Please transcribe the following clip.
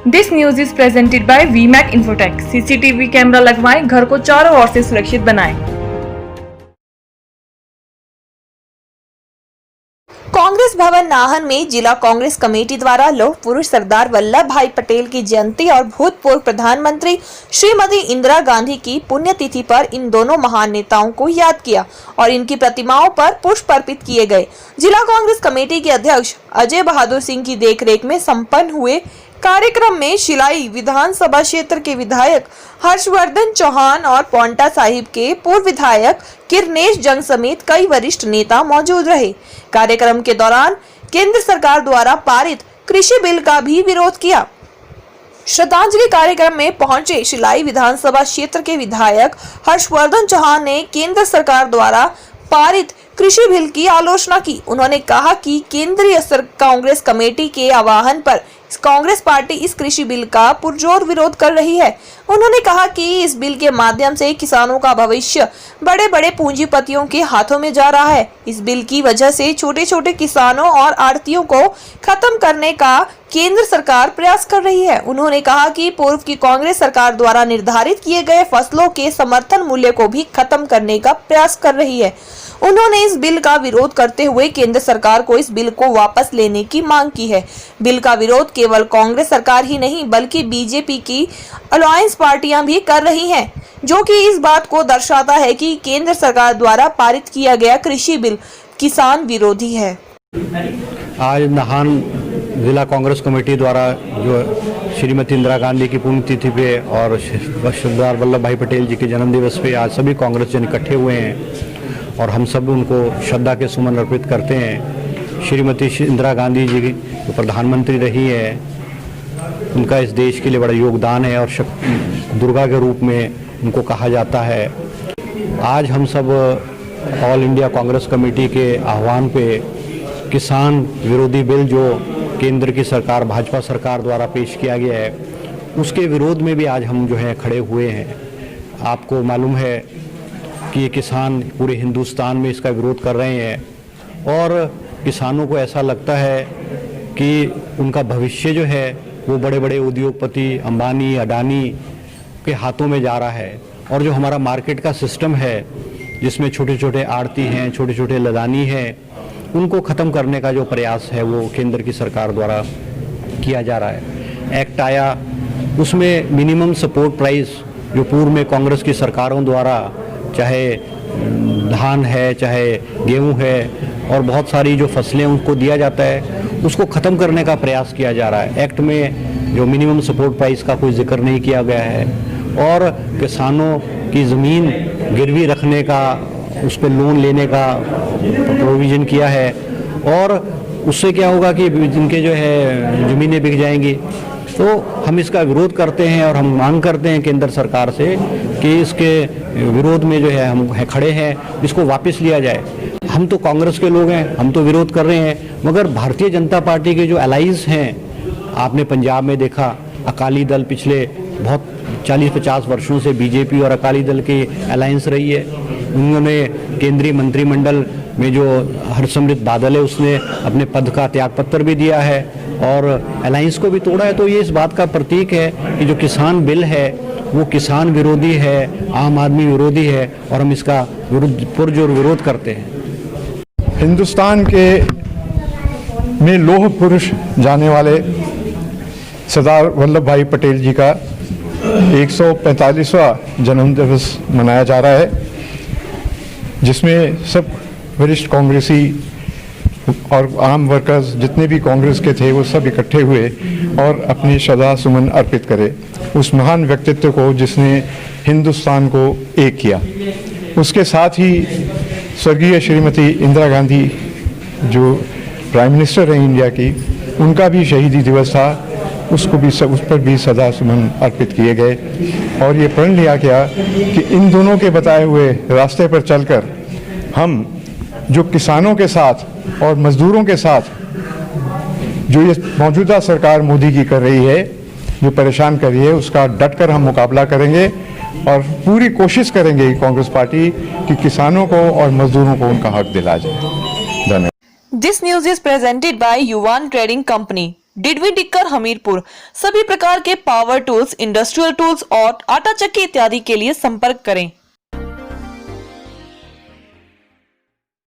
This news is presented by Vmac Infotech. CCTV camera लगवाएं, घर को चारों ओर से सुरक्षित बनाएं। कांग्रेस भवन नाहन में जिला कांग्रेस कमेटी द्वारा लौह पुरुष सरदार वल्लभ भाई पटेल की जयंती और भूतपूर्व प्रधानमंत्री श्रीमती इंदिरा गांधी की पुण्यतिथि पर इन दोनों महान नेताओं को याद किया और इनकी प्रतिमाओं पर पुष्प अर्पित किए गए। जिला कांग्रेस कमेटी के अध्यक्ष अजय बहादुर सिंह की देखरेख में संपन्न हुए कार्यक्रम में शिलाई विधानसभा क्षेत्र के विधायक हर्षवर्धन चौहान और पांवटा साहिब के पूर्व विधायक किरनेश जंग समेत कई वरिष्ठ नेता मौजूद रहे। कार्यक्रम के दौरान केंद्र सरकार द्वारा पारित कृषि बिल का भी विरोध किया। श्रद्धांजलि कार्यक्रम में पहुंचे शिलाई विधानसभा क्षेत्र के विधायक हर्षवर्धन चौहान ने केंद्र सरकार द्वारा पारित कृषि बिल की आलोचना की। उन्होंने कहा कि केंद्रीय कांग्रेस कमेटी के आह्वान पर कांग्रेस पार्टी इस कृषि बिल का पुरजोर विरोध कर रही है। उन्होंने कहा कि इस बिल के माध्यम से किसानों का भविष्य बड़े बड़े पूंजीपतियों के हाथों में जा रहा है। इस बिल की वजह से छोटे छोटे किसानों और आड़तियों को खत्म करने का केंद्र सरकार प्रयास कर रही है। उन्होंने कहा कि पूर्व की कांग्रेस सरकार द्वारा निर्धारित किए गए फसलों के समर्थन मूल्य को भी खत्म करने का प्रयास कर रही है। उन्होंने इस बिल का विरोध करते हुए केंद्र सरकार को इस बिल को वापस लेने की मांग की है। बिल का विरोध केवल कांग्रेस सरकार ही नहीं बल्कि बीजेपी की अलायंस पार्टियां भी कर रही हैं, जो कि इस बात को दर्शाता है कि केंद्र सरकार द्वारा पारित किया गया कृषि बिल किसान विरोधी है। आज नाहन जिला कांग्रेस कमेटी द्वारा जो श्रीमती इंदिरा गांधी की पुण्यतिथि पे और सरदार वल्लभ भाई पटेल जी के जन्म दिवस पे आज सभी कांग्रेस जन इकट्ठे हुए हैं और हम सब उनको श्रद्धा के सुमन अर्पित करते हैं। श्रीमती इंदिरा गांधी जी जो प्रधानमंत्री रही है, उनका इस देश के लिए बड़ा योगदान है और दुर्गा के रूप में उनको कहा जाता है। आज हम सब ऑल इंडिया कांग्रेस कमेटी के आह्वान पे किसान विरोधी बिल जो केंद्र की सरकार भाजपा सरकार द्वारा पेश किया गया है, उसके विरोध में भी आज हम जो है खड़े हुए हैं। आपको मालूम है कि ये किसान पूरे हिंदुस्तान में इसका विरोध कर रहे हैं और किसानों को ऐसा लगता है कि उनका भविष्य जो है वो बड़े बड़े उद्योगपति अंबानी अडानी के हाथों में जा रहा है और जो हमारा मार्केट का सिस्टम है जिसमें छोटे छोटे आड़ती हैं, छोटे छोटे लदानी हैं, उनको ख़त्म करने का जो प्रयास है वो केंद्र की सरकार द्वारा किया जा रहा है। एक्ट आया, उसमें मिनिमम सपोर्ट प्राइस जो पूर्व में कांग्रेस की सरकारों द्वारा चाहे धान है चाहे गेहूं है और बहुत सारी जो फसलें उनको दिया जाता है, उसको ख़त्म करने का प्रयास किया जा रहा है। एक्ट में जो मिनिमम सपोर्ट प्राइस का कोई जिक्र नहीं किया गया है और किसानों की ज़मीन गिरवी रखने का, उस पर लोन लेने का प्रोविज़न किया है और उससे क्या होगा कि जिनके जो है ज़मीनें बिक जाएंगी। तो हम इसका विरोध करते हैं और हम मांग करते हैं केंद्र सरकार से कि इसके विरोध में जो है हम खड़े हैं, इसको वापस लिया जाए। हम तो कांग्रेस के लोग हैं, हम तो विरोध कर रहे हैं, मगर भारतीय जनता पार्टी के जो अलाइंस हैं, आपने पंजाब में देखा अकाली दल पिछले बहुत 40-50 वर्षों से बीजेपी और अकाली दल की अलायंस रही है। उन्होंने केंद्रीय मंत्रिमंडल में जो हरसिमरत बादल है उसने अपने पद का त्यागपत्र भी दिया है और अलायंस को भी तोड़ा है। तो ये इस बात का प्रतीक है कि जो किसान बिल है वो किसान विरोधी है, आम आदमी विरोधी है और हम इसका पुरजोर विरोध करते हैं। हिंदुस्तान के में लौह पुरुष जाने वाले सरदार वल्लभ भाई पटेल जी का 145वां जन्म दिवस मनाया जा रहा है, जिसमें सब वरिष्ठ कांग्रेसी और आम वर्कर्स जितने भी कांग्रेस के थे वो सब इकट्ठे हुए और अपनी श्रद्धा सुमन अर्पित करे उस महान व्यक्तित्व को जिसने हिंदुस्तान को एक किया। उसके साथ ही स्वर्गीय श्रीमती इंदिरा गांधी जो प्राइम मिनिस्टर रही इंडिया की, उनका भी शहीदी दिवस था, उसको भी उस पर भी श्रद्धा सुमन अर्पित किए गए और ये प्रण लिया गया कि इन दोनों के बताए हुए रास्ते पर चलकर हम जो किसानों के साथ और मजदूरों के साथ जो ये मौजूदा सरकार मोदी की कर रही है, जो परेशान कर रही है, उसका डटकर हम मुकाबला करेंगे और पूरी कोशिश करेंगे कांग्रेस पार्टी कि किसानों को और मजदूरों को उनका हक दिला जाए। धन्यवाद। This news is presented bye युवान ट्रेडिंग कंपनी। डिडवी डिक्कर हमीरपुर। सभी प्रकार के पावर टूल्स, इंडस्ट्रियल टूल्स और आटा चक्की इत्यादि के लिए संपर्क करें।